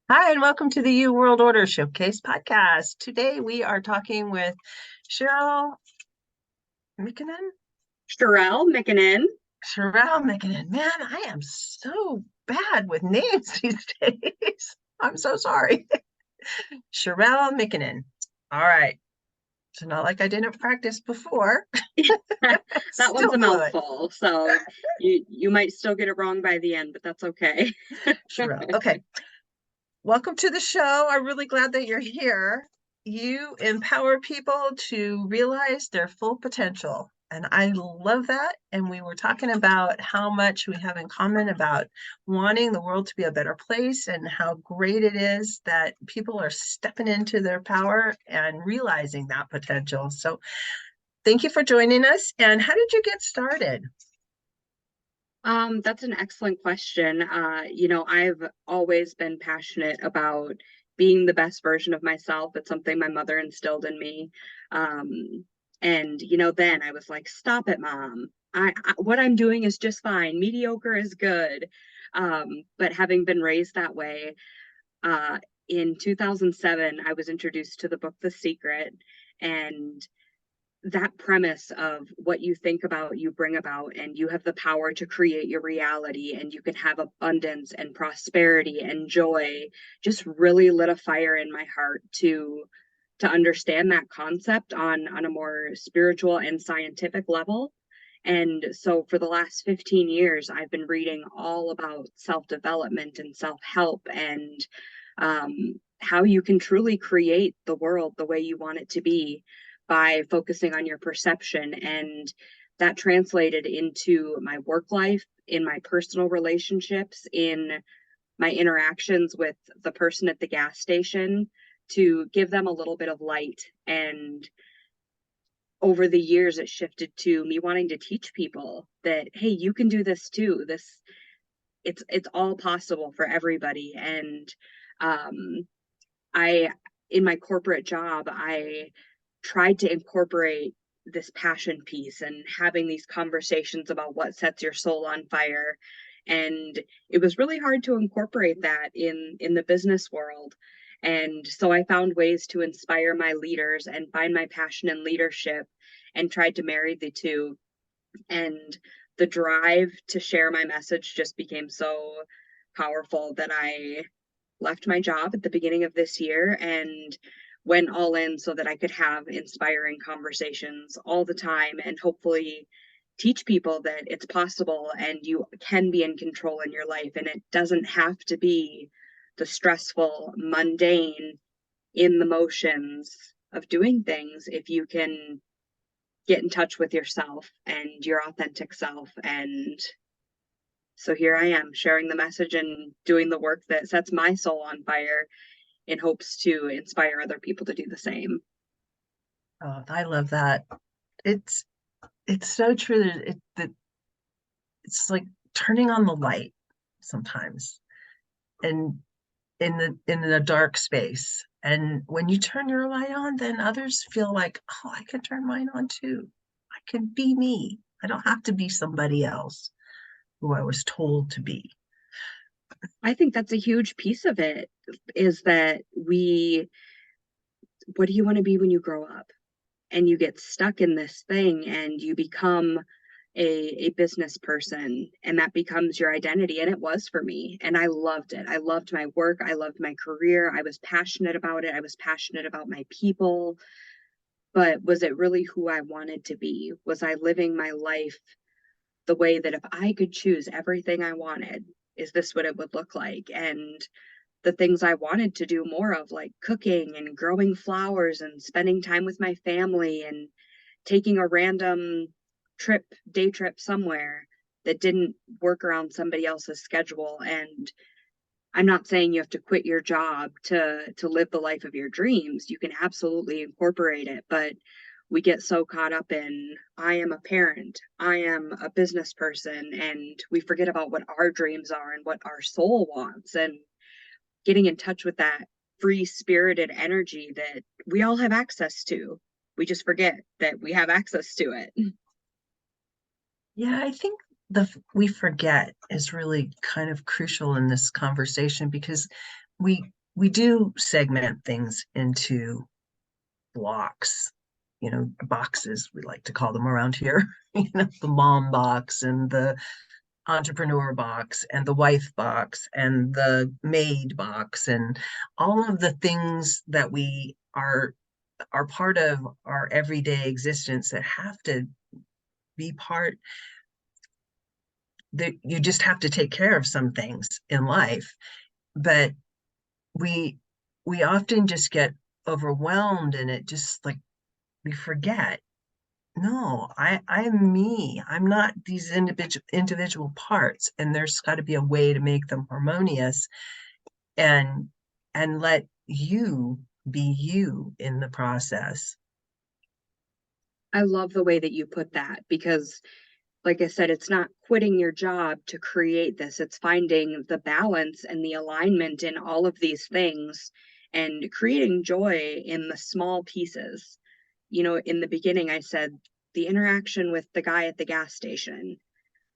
Hi, and welcome to the U World Order Showcase podcast. Today we are talking with Cheryl McKinnon. Sherelle McKinnon. Cheryl McKinnon. Man, I am so bad with names these days. I'm so sorry. Cheryl McKinnon. All right. So not like I didn't practice before. That one's Still a fluent. mouthful, so you might still get it wrong by the end, but that's okay. Cheryl. Okay. Welcome to the show. I'm really glad that you're here. You empower people to realize their full potential. And I love that. And we were talking about how much we have in common about wanting the world to be a better place and how great it is that people are stepping into their power and realizing that potential. So thank you for joining us. And how did you get started? That's an excellent question. I've always been passionate about being the best version of myself. It's something my mother instilled in me. Then I was like, "Stop it, Mom. What I'm doing is just fine. Mediocre is good." But having been raised that way, uh, in 2007, I was introduced to the book The Secret, and that premise of what you think about, you bring about, and you have the power to create your reality, and you can have abundance and prosperity and joy just really lit a fire in my heart to understand that concept on a more spiritual and scientific level. And so for the last 15 years, I've been reading all about self development and self help and how you can truly create the world the way you want it to be by focusing on your perception. And that translated into my work life, in my personal relationships, in my interactions with the person at the gas station to give them a little bit of light. And over the years, it shifted to me wanting to teach people that, hey, you can do this too. It's all possible for everybody. And um, I, in my corporate job, I tried to incorporate this passion piece and having these conversations about what sets your soul on fire. And it was really hard to incorporate that in the business world. And so I found ways to inspire my leaders and find my passion in leadership and tried to marry the two. And the drive to share my message just became so powerful that I left my job at the beginning of this year and went all in so that I could have inspiring conversations all the time and hopefully teach people that it's possible and you can be in control in your life, and it doesn't have to be the stressful, mundane, in the motions of doing things if you can get in touch with yourself and your authentic self. And so here I am sharing the message and doing the work that sets my soul on fire in hopes to inspire other people to do the same. Oh, I love that. It's it's so true that it's like turning on the light sometimes. And in a dark space. And when you turn your light on, then others feel like, oh, I can turn mine on too. I can be me. I don't have to be somebody else who I was told to be. I think that's a huge piece of it, is that what do you want to be when you grow up? And you get stuck in this thing and you become a business person, and that becomes your identity. And it was for me. And I loved it. I loved my work. I loved my career. I was passionate about it. I was passionate about my people. But was it really who I wanted to be? Was I living my life the way that if I could choose everything I wanted, is this what it would look like? And the things I wanted to do more of, like cooking and growing flowers and spending time with my family and taking a random day trip somewhere that didn't work around somebody else's schedule. And I'm not saying you have to quit your job to live the life of your dreams. You can absolutely incorporate it, but we get so caught up in, I am a parent, I am a business person, and we forget about what our dreams are and what our soul wants, and getting in touch with that free spirited energy that we all have access to. We just forget that we have access to it. Yeah, I think the we forget is really kind of crucial in this conversation because we we do segment things into blocks, boxes, we like to call them around here, the mom box and the entrepreneur box and the wife box and the maid box and all of the things that we are part of our everyday existence that have to be part that you just have to take care of some things in life. But we we often just get overwhelmed and it just like we forget, no, I'm me. I'm not these individual parts, and there's got to be a way to make them harmonious and let you be you in the process. I love the way that you put that because, like I said, it's not quitting your job to create this. It's finding the balance and the alignment in all of these things and creating joy in the small pieces. In the beginning, I said the interaction with the guy at the gas station.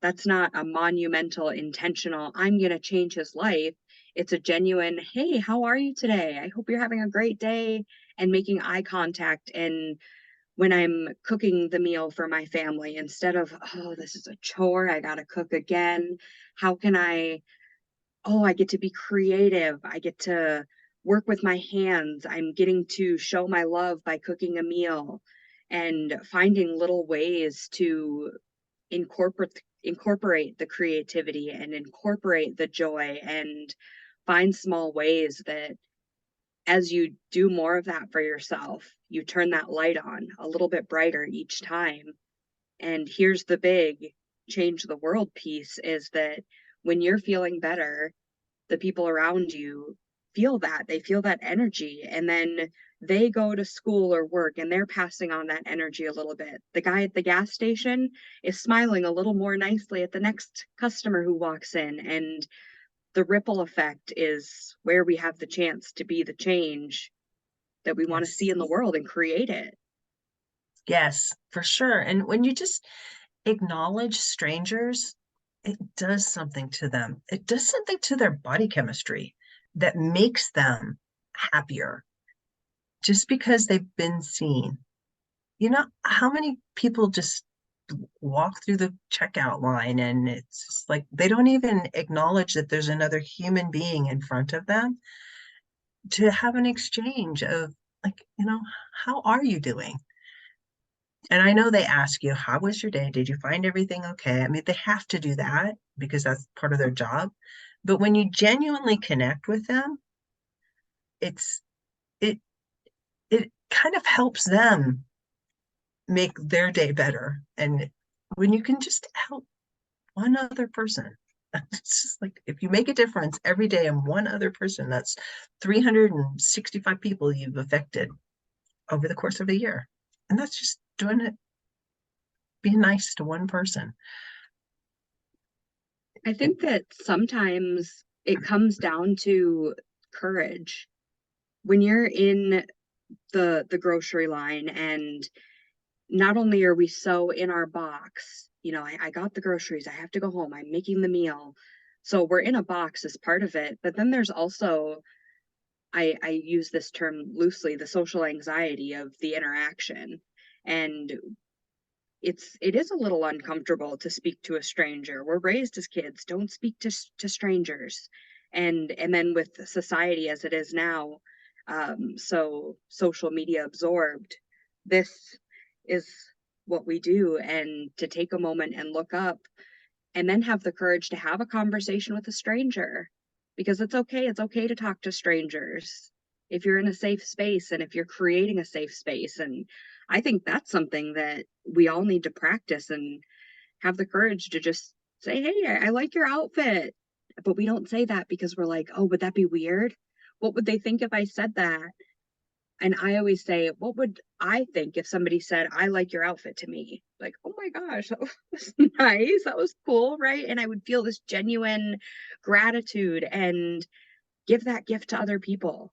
That's not a monumental, intentional, I'm going to change his life. It's a genuine, hey, how are you today? I hope you're having a great day, and making eye contact. And when I'm cooking the meal for my family, instead of, oh, this is a chore, I got to cook again. How can I get to be creative. I get to work with my hands. I'm getting to show my love by cooking a meal and finding little ways to incorporate the creativity and incorporate the joy and find small ways that as you do more of that for yourself, you turn that light on a little bit brighter each time. And here's the big change the world piece is that when you're feeling better, the people around you feel that. They feel that energy. And then they go to school or work and they're passing on that energy a little bit. The guy at the gas station is smiling a little more nicely at the next customer who walks in. And the ripple effect is where we have the chance to be the change that we want to see Yes. in the world and create it. Yes, for sure. And when you just acknowledge strangers, it does something to them. It does something to their body chemistry that makes them happier just because they've been seen. How many people just walk through the checkout line and it's just like they don't even acknowledge that there's another human being in front of them to have an exchange of like, how are you doing? And I know they ask you, how was your day? Did you find everything okay? I mean, they have to do that because that's part of their job. But when you genuinely connect with them, it's it it kind of helps them make their day better. And when you can just help one other person, it's just like if you make a difference every day in one other person, that's 365 people you've affected over the course of a year. And that's just doing it, being nice to one person. I think that sometimes it comes down to courage. When you're in the grocery line and not only are we so in our box, I got the groceries, I have to go home, I'm making the meal. So we're in a box as part of it. But then there's also, I use this term loosely, the social anxiety of the interaction. And it is a little uncomfortable to speak to a stranger. We're raised as kids, don't speak to strangers. And then with society as it is now, so social media absorbed, this is what we do. And to take a moment and look up and then have the courage to have a conversation with a stranger, because it's okay to talk to strangers if you're in a safe space and if you're creating a safe space. And I think that's something that we all need to practice and have the courage to just say, hey, I like your outfit. But we don't say that because we're like, oh, would that be weird? What would they think if I said that? And I always say, what would I think if somebody said, I like your outfit to me? Like, oh my gosh, that was nice. That was cool, right? And I would feel this genuine gratitude and give that gift to other people.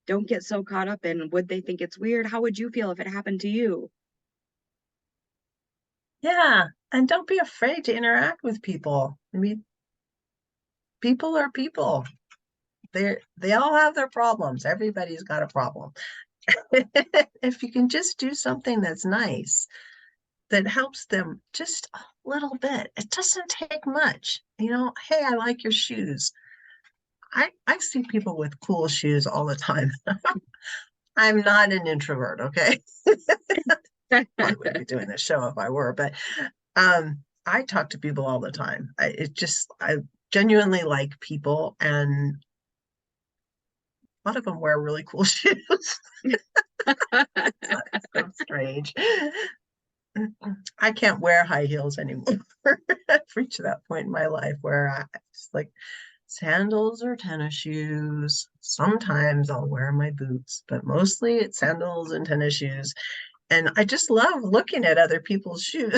Don't get so caught up in would they think it's weird? How would you feel if it happened to you? Yeah, and don't be afraid to interact with people. I mean, people are people. They all have their problems. Everybody's got a problem. If you can just do something that's nice, that helps them just a little bit, it doesn't take much. Hey, I like your shoes. I see people with cool shoes all the time. I'm not an introvert, okay? Probably wouldn't be doing this show if I were, but I talk to people all the time. I genuinely like people, and a lot of them wear really cool shoes. So strange. I can't wear high heels anymore. I've reached that point in my life where I just like sandals or tennis shoes. Sometimes I'll wear my boots, but mostly it's sandals and tennis shoes. And I just love looking at other people's shoes.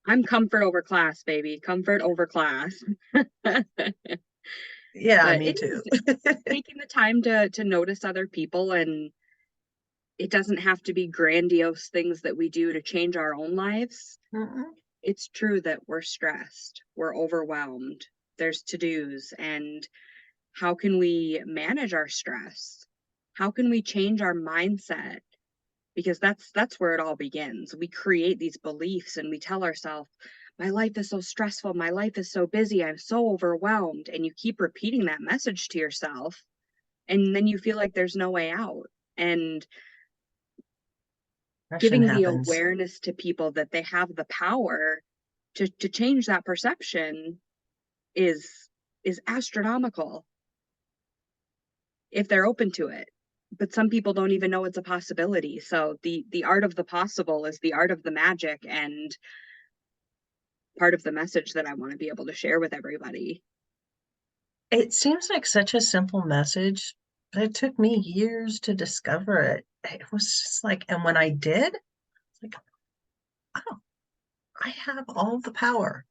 I'm comfort over class, baby. Comfort over class. Yeah, But me it too. is taking the time to notice other people, and it doesn't have to be grandiose things that we do to change our own lives. Mm-mm. It's true that we're stressed, we're overwhelmed, there's to-dos, and how can we manage our stress? How can we change our mindset? Because that's where it all begins. We create these beliefs and we tell ourselves, my life is so stressful, my life is so busy, I'm so overwhelmed, and you keep repeating that message to yourself, and then you feel like there's no way out. And Depression giving the happens. awareness to people that they have the power to change that perception is astronomical if they're open to it. But some people don't even know it's a possibility. So the art of the possible is the art of the magic, and part of the message that I want to be able to share with everybody. It seems like such a simple message, but it took me years to discover it. It was just like, and when I did, it's like, oh, I have all the power.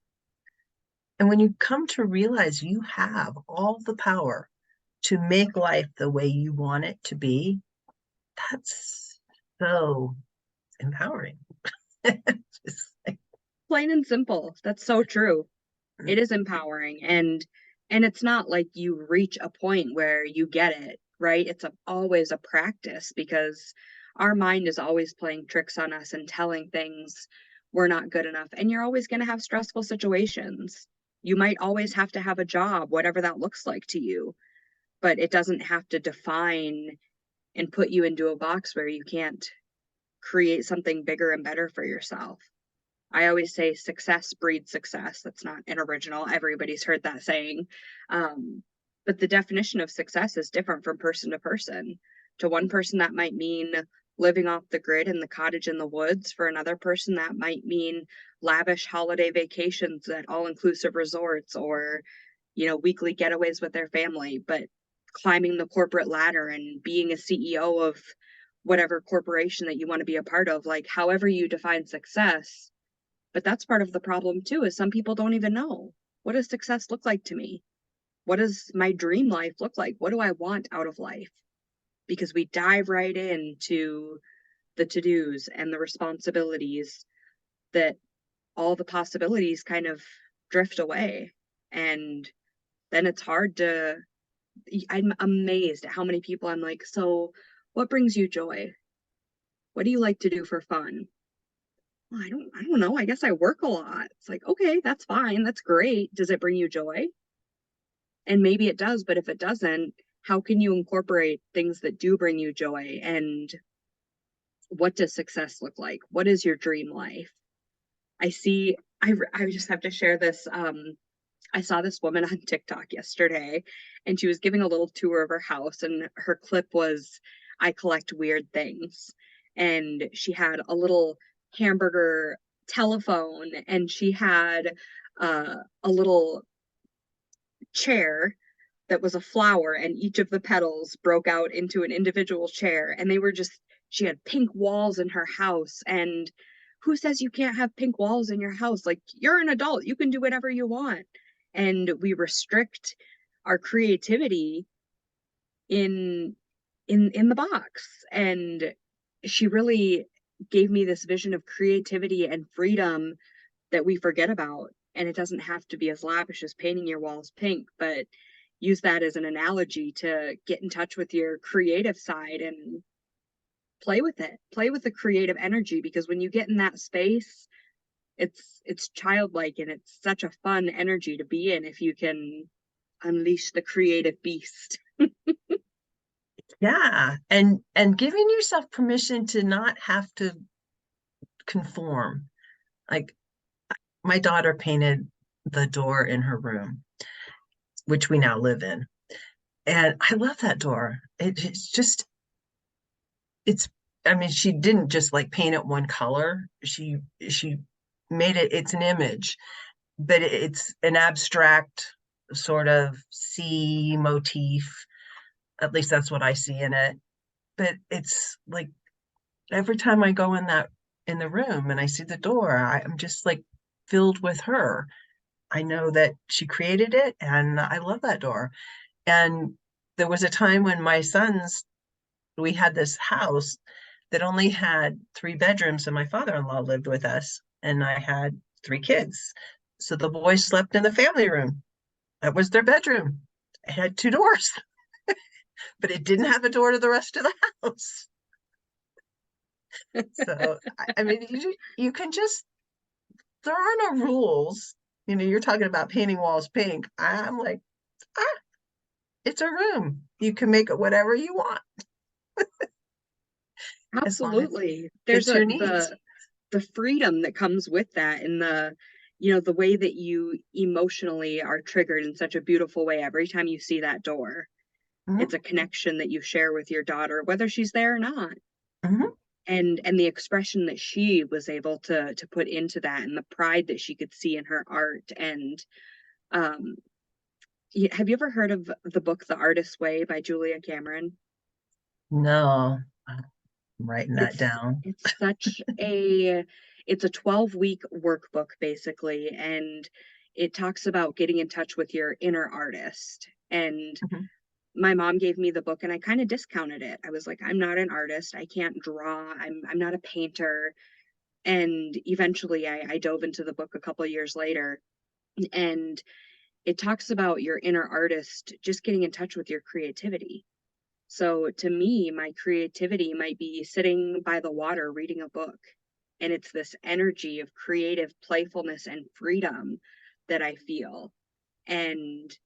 And when you come to realize you have all the power to make life the way you want it to be, that's so empowering. Just like, Plain and simple. That's so true. mm, It is empowering, and it's not like you reach a point where you get it, right? It's always a practice, because our mind is always playing tricks on us and telling things we're not good enough, and you're always going to have stressful situations. You might always have to have a job, whatever that looks like to you, but it doesn't have to define and put you into a box where you can't create something bigger and better for yourself. I always say success breeds success. That's not an original. Everybody's heard that saying. But the definition of success is different from person to person. To one person, that might mean living off the grid in the cottage in the woods. For another person, that might mean lavish holiday vacations at all inclusive resorts, or, weekly getaways with their family. But climbing the corporate ladder and being a CEO of whatever corporation that you want to be a part of, like however you define success. But that's part of the problem too, is some people don't even know, what does success look like to me? What does my dream life look like? What do I want out of life? Because we dive right into the to-dos and the responsibilities, that all the possibilities kind of drift away. And then it's hard to, I'm amazed at how many people I'm like, so what brings you joy? What do you like to do for fun? Well, I don't know. I guess I work a lot. It's like, okay, that's fine. That's great. Does it bring you joy? And maybe it does, but if it doesn't, how can you incorporate things that do bring you joy? And what does success look like? What is your dream life? I see, I just have to share this. I saw this woman on TikTok yesterday, and she was giving a little tour of her house, and her clip was, I collect weird things. And she had a little hamburger telephone, and she had a little chair that was a flower, and each of the petals broke out into an individual chair. And they were just, she had pink walls in her house. And who says you can't have pink walls in your house? Like, you're an adult, you can do whatever you want. And we restrict our creativity in in the box. And she really gave me this vision of creativity and freedom that we forget about. And it doesn't have to be as lavish as painting your walls pink, but use that as an analogy to get in touch with your creative side and play with it. Play with the creative energy, because when you get in that space, it's childlike and it's such a fun energy to be in if you can unleash the creative beast. Yeah. And giving yourself permission to not have to conform. Like my daughter painted the door in her room, which we now live in. And I love that door. It's just, it's, I mean, she didn't just like paint it one color. She made it, it's an image, but it's an abstract sort of sea motif. At least that's what I see in it. But it's like every time I go in the room and I see the door, I'm just like filled with her. I know that she created it and I love that door. And there was a time when my sons, we had this house that only had 3 bedrooms, and my father-in-law lived with us, and I had 3 kids. So the boys slept in the family room. That was their bedroom. It had 2 doors, but it didn't have a door to the rest of the house. So I mean, you can just, there are no rules. You know, you're talking about painting walls pink. I'm like, ah, it's a room. You can make it whatever you want as long as it Absolutely. There's fits a your needs. the freedom that comes with that, and the the way that you emotionally are triggered in such a beautiful way every time you see that door. It's Mhm, a connection that you share with your daughter, whether she's there or not. mhm. And the expression that she was able to put into that, and the pride that she could see in her art. And um have you ever heard of the book The Artist's Way by Julia Cameron? No, I'm writing that It's down. it's such a it's a 12-week workbook basically, and it talks about getting in touch with your inner artist. And Mhm. my mom gave me the book and I kind of discounted it. I was like, I'm not an artist. I can't draw. I'm not a painter. And eventually I dove into the book a couple of years later, and it talks about your inner artist just getting in touch with your creativity. So to me, my creativity might be sitting by the water reading a book. And it's this energy of creative playfulness and freedom that I feel. And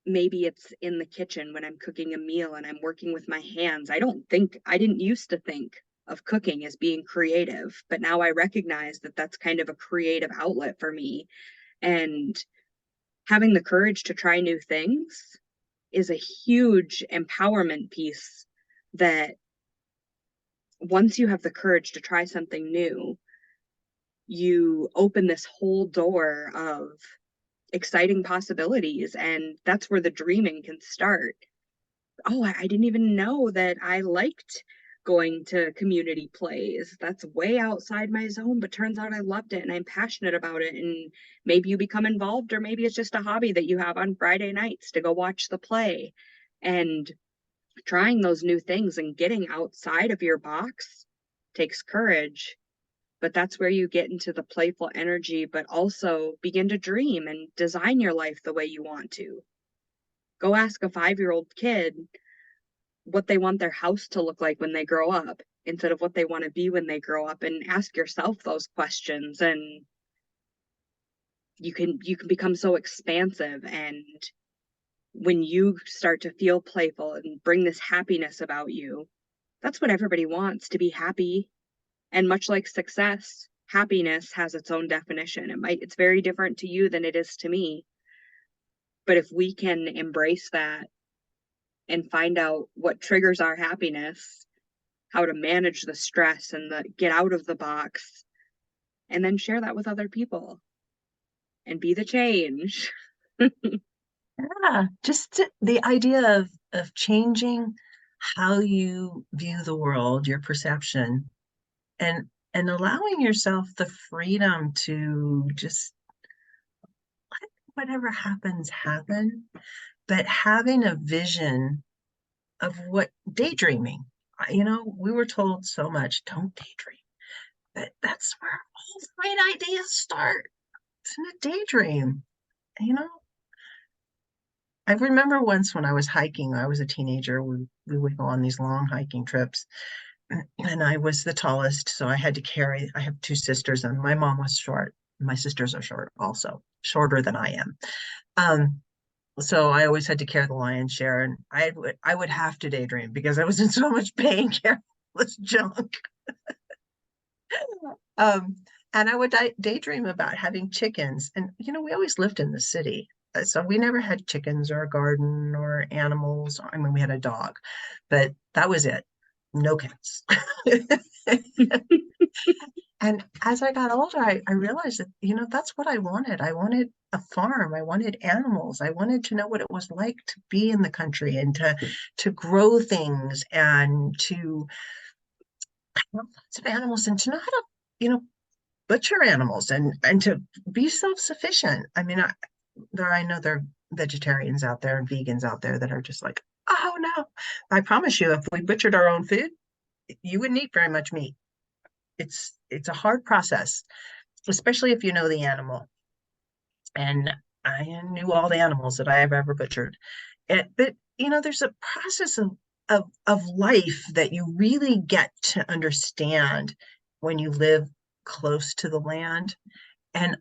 maybe it's in the kitchen when I'm cooking a meal and I'm working with my hands. I didn't used to think of cooking as being creative, but now I recognize that that's kind of a creative outlet for me. And having the courage to try new things is a huge empowerment piece, that once you have the courage to try something new, you open this whole door of exciting possibilities. And that's where the dreaming can start. Oh, I didn't even know that I liked going to community plays. That's way outside my zone, but turns out I loved it and I'm passionate about it. And maybe you become involved, or maybe it's just a hobby that you have on Friday nights to go watch the play. And trying those new things and getting outside of your box takes courage, but that's where you get into the playful energy, but also begin to dream and design your life the way you want to. Go ask a 5-year-old kid what they want their house to look like when they grow up, instead of what they want to be when they grow up, and ask yourself those questions. And you can become so expansive. And when you start to feel playful and bring this happiness about you, that's what everybody wants, to be happy. And much like success, happiness has its own definition. It's very different to you than it is to me. But if we can embrace that and find out what triggers our happiness, how to manage the stress and the get out of the box, and then share that with other people and be the change. Yeah, the idea of changing how you view the world, your perception, and allowing yourself the freedom to just let whatever happens happen, but having a vision of what daydreaming. You know, we were told so much, don't daydream. But that's where all the great ideas start. It's in a daydream, you know? I remember once when I was hiking, I was a teenager, we would go on these long hiking trips, and I was the tallest, so I have two sisters, and my mom was short. My sisters are short also, shorter than I am. Um, so I always had to carry the lion's share, and I would have to daydream because I was in so much pain carrying this junk. Um, and I would daydream about having chickens. And, we always lived in the city. So we never had chickens or a garden or animals. I mean, we had a dog, but that was it. No cats. And as I got older, I realized that, that's what I wanted. I wanted a farm. I wanted animals. I wanted to know what it was like to be in the country and to grow things and to have lots of animals and to know how to, butcher animals and to be self-sufficient. I mean, I know there are vegetarians out there and vegans out there that are just like, oh no. I promise you, if we butchered our own food, you wouldn't eat very much meat. It's a hard process, especially if you know the animal. And I knew all the animals that I have ever butchered. But there's a process of life that you really get to understand when you live close to the land. And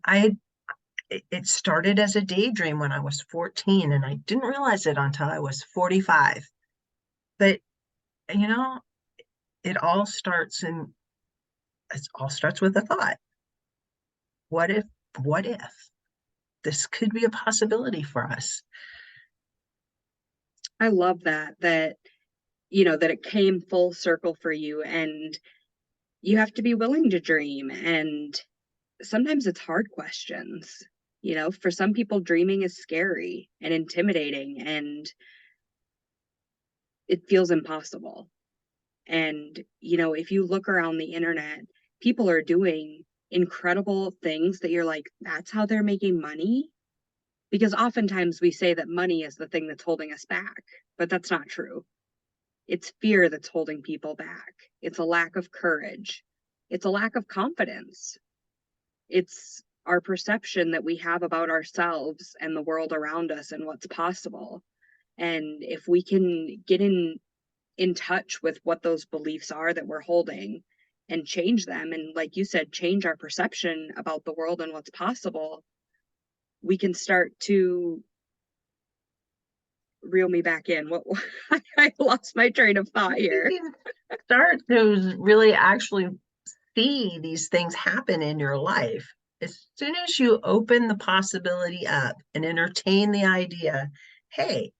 it started as a daydream when I was 14, and I didn't realize it until I was 45. But you know, it all starts in it all starts with a thought. What if, what if this could be a possibility for us? I love that that it came full circle for you, and you have to be willing to dream. And sometimes it's hard questions. For some people, dreaming is scary and intimidating, and it feels impossible. And, if you look around the internet, people are doing incredible things that you're like, that's how they're making money. Because oftentimes we say that money is the thing that's holding us back, but that's not true. It's fear that's holding people back. It's a lack of courage. It's a lack of confidence. It's our perception that we have about ourselves and the world around us and what's possible. And if we can get in touch with what those beliefs are that we're holding and change them, and like you said, change our perception about the world and what's possible, we can start to reel me back in. What I lost my train of thought You here. can start to really actually see these things happen in your life. As soon as you open the possibility up and entertain the idea, hey,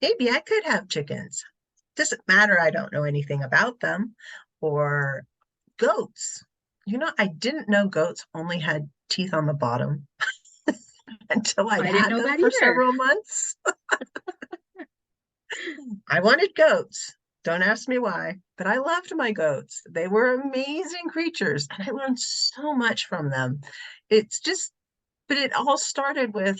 maybe I could have chickens. Doesn't matter, I don't know anything about them. Or goats. I didn't know goats only had teeth on the bottom until I'd I didn't had know them that for either. several months. I wanted goats. Don't ask me why, but I loved my goats. They were amazing creatures, and I learned so much from them. It's just, but it all started with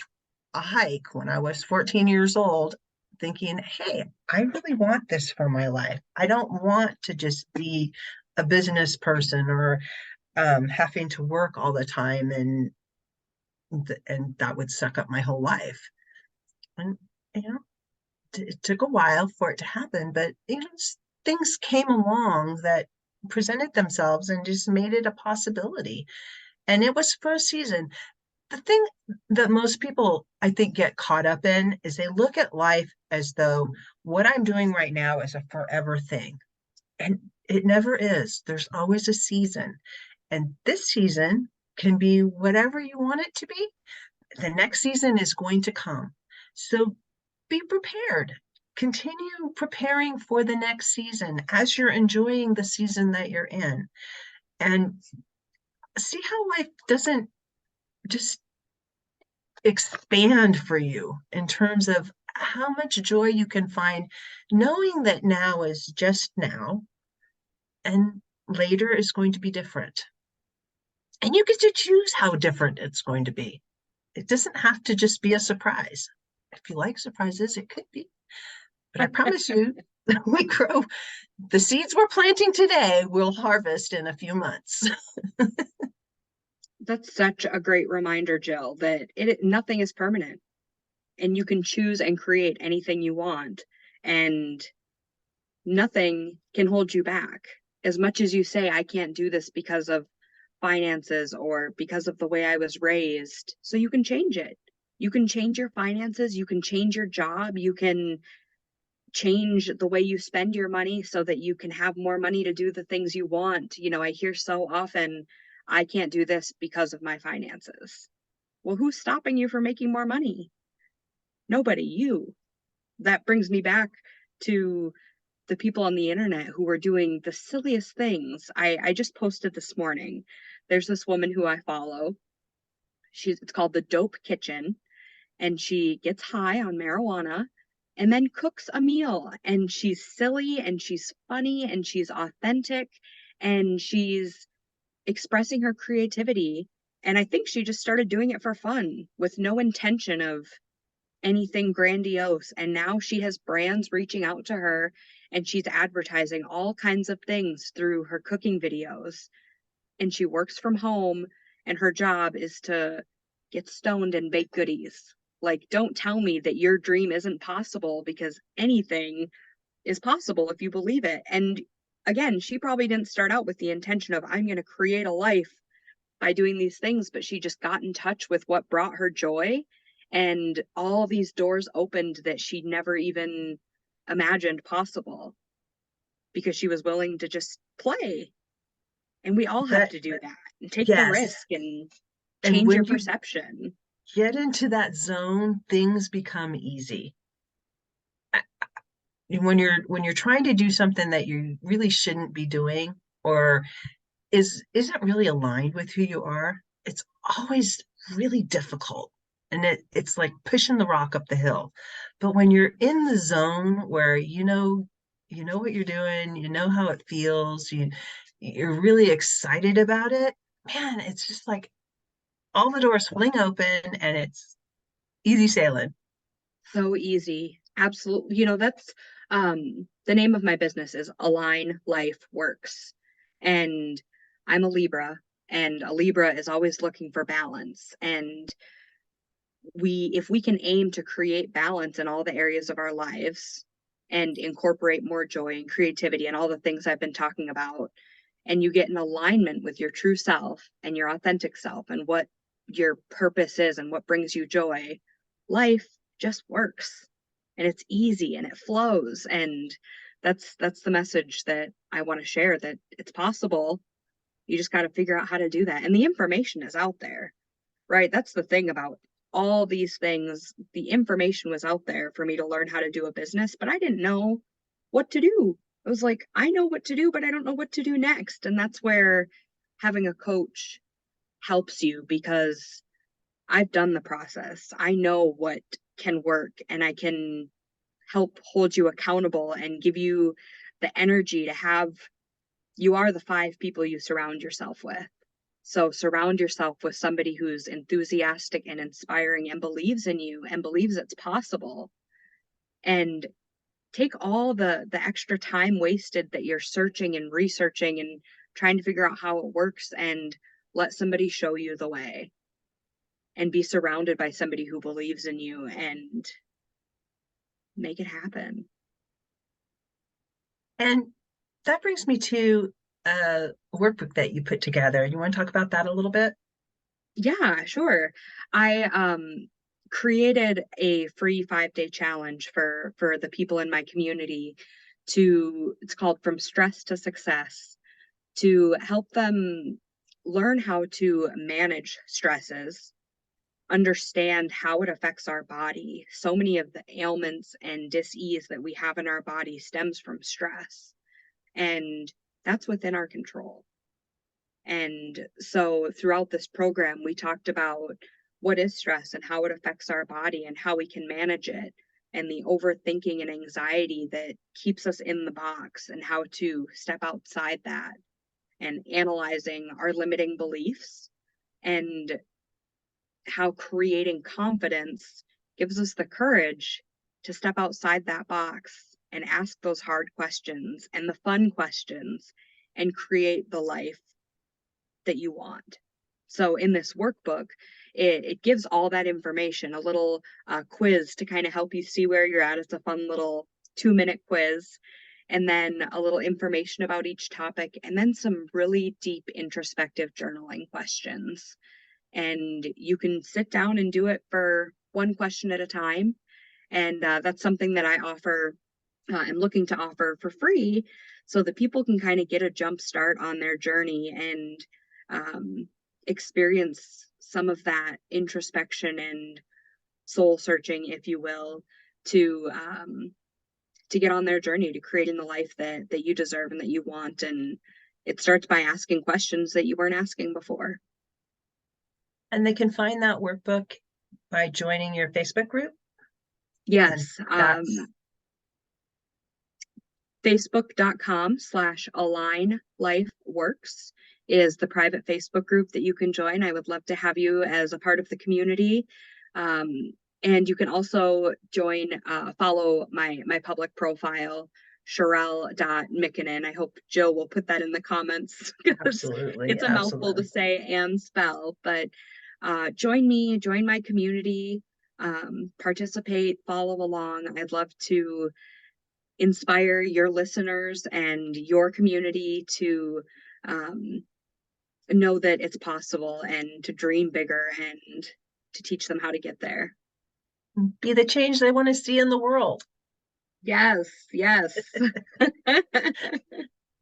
a hike when I was 14 years old, thinking, hey, I really want this for my life. I don't want to just be a business person or having to work all the time, and that would suck up my whole life. And you know, it took a while for it to happen, but things came along that presented themselves and just made it a possibility. And it was for a season. The thing that most people, I think, get caught up in is they look at life as though what I'm doing right now is a forever thing. And it never is. There's always a season. And this season can be whatever you want it to be. The next season is going to come. So be prepared. Continue preparing for the next season as you're enjoying the season that you're in. And see how life doesn't just expand for you in terms of how much joy you can find knowing that now is just now and later is going to be different. And you get to choose how different it's going to be. It doesn't have to just be a surprise. If you like surprises, it could be. But I promise you, we grow the seeds we're planting today, we'll harvest in a few months. That's such a great reminder, Jill, that nothing is permanent. and you can choose and create anything you want, and nothing can hold you back. As much as you say, I can't do this because of finances or because of the way I was raised, so you can change it. You can change your finances, you can change your job, you can change the way you spend your money so that you can have more money to do the things you want. I hear so often, I can't do this because of my finances. Well, who's stopping you from making more money? Nobody, you. That brings me back to the people on the internet who are doing the silliest things. I just posted this morning. There's this woman who I follow. It's called the Dope Kitchen, and she gets high on marijuana and then cooks a meal. And she's silly and she's funny and she's authentic and she's expressing her creativity. And I think she just started doing it for fun with no intention of anything grandiose. And now she has brands reaching out to her and she's advertising all kinds of things through her cooking videos. And she works from home and her job is to get stoned and bake goodies. Like, don't tell me that your dream isn't possible, because anything is possible if you believe it. And again, she probably didn't start out with the intention of, I'm going to create a life by doing these things, but she just got in touch with what brought her joy. And all these doors opened that she never even imagined possible because she was willing to just play. And we all have That to do that and take the yes. risk and And change your when you perception. get into that zone, things become easy. When you're trying to do something that you really shouldn't be doing, or isn't really aligned with who you are, it's always really difficult. And it's like pushing the rock up the hill. But when you're in the zone where you know what you're doing, you know how it feels, you're really excited about it, man, it's just like all the doors fling open and it's easy sailing. So easy. Absolutely. That's the name of my business is Align Life Works. And I'm a Libra, and a Libra is always looking for balance. And if we can aim to create balance in all the areas of our lives and incorporate more joy and creativity and all the things I've been talking about, and you get in alignment with your true self and your authentic self and what your purpose is and what brings you joy, life just works, and it's easy and it flows. And that's the message that I want to share, that it's possible. You just got to figure out how to do that, and the information is out there. Right? That's the thing about all these things. The information was out there for me to learn how to do a business, but I didn't know what to do. I was like, I know what to do, but I don't know what to do next. And that's where having a coach helps you, because I've done the process. I know what can work, and I can help hold you accountable and give you the energy to have. You are the 5 people you surround yourself with. So surround yourself with somebody who's enthusiastic and inspiring and believes in you and believes it's possible. And take all the extra time wasted that you're searching and researching and trying to figure out how it works, and let somebody show you the way, and be surrounded by somebody who believes in you and make it happen. And that brings me to a workbook that you put together. You want to talk about that a little bit? Yeah, sure. I created a free 5-day challenge for the people in my community. It's called From Stress to Success, to help them learn how to manage stresses, understand how it affects our body. So many of the ailments and dis-ease that we have in our body stems from stress, and that's within our control. And so throughout this program, we talked about what is stress and how it affects our body and how we can manage it, and the overthinking and anxiety that keeps us in the box, and how to step outside that, and analyzing our limiting beliefs, and how creating confidence gives us the courage to step outside that box and ask those hard questions and the fun questions and create the life that you want. So in this workbook, it gives all that information, a little quiz to kind of help you see where you're at. It's a fun little 2-minute quiz, and then a little information about each topic, and then some really deep introspective journaling questions. And you can sit down and do it for one question at a time. And that's something that I offer, I'm looking to offer for free so that people can kind of get a jump start on their journey and experience some of that introspection and soul searching, if you will, to get on their journey to creating the life that you deserve and that you want. And it starts by asking questions that you weren't asking before. And they can find that workbook by joining your Facebook group. And Yes, that's facebook.com/align-life-works is the private Facebook group that you can join. I would love to have you as a part of the community. And you can also join, follow my public profile, Sherelle.Mikkonen. I hope Jill will put that in the comments because absolutely, it's a mouthful to absolutely. say and spell. But join me, join my community, participate, follow along. I'd love to inspire your listeners and your community to know that it's possible and to dream bigger and to teach them how to get there. Be the change they want to see in the world. Yes, yes.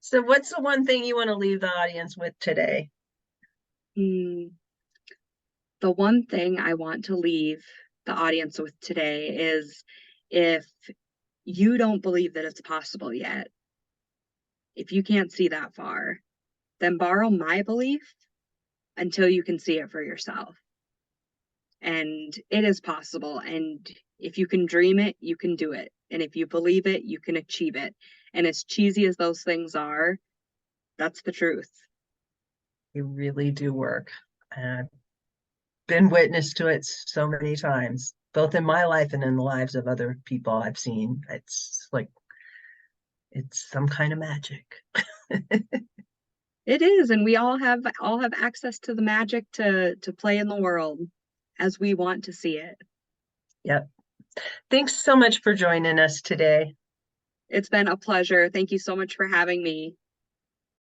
So what's the one thing you want to leave the audience with today? The one thing I want to leave the audience with today is, if you don't believe that it's possible yet, if you can't see that far, then borrow my belief until you can see it for yourself. And it is possible. And if you can dream it, you can do it. And if you believe it, you can achieve it. And as cheesy as those things are, that's the truth. You really do work. And I've been witness to it so many times, both in my life and in the lives of other people I've seen. It's like it's some kind of magic. It is, and we all have access to the magic to play in the world as we want to see it. Yep. Thanks so much for joining us today. It's been a pleasure. Thank you so much for having me.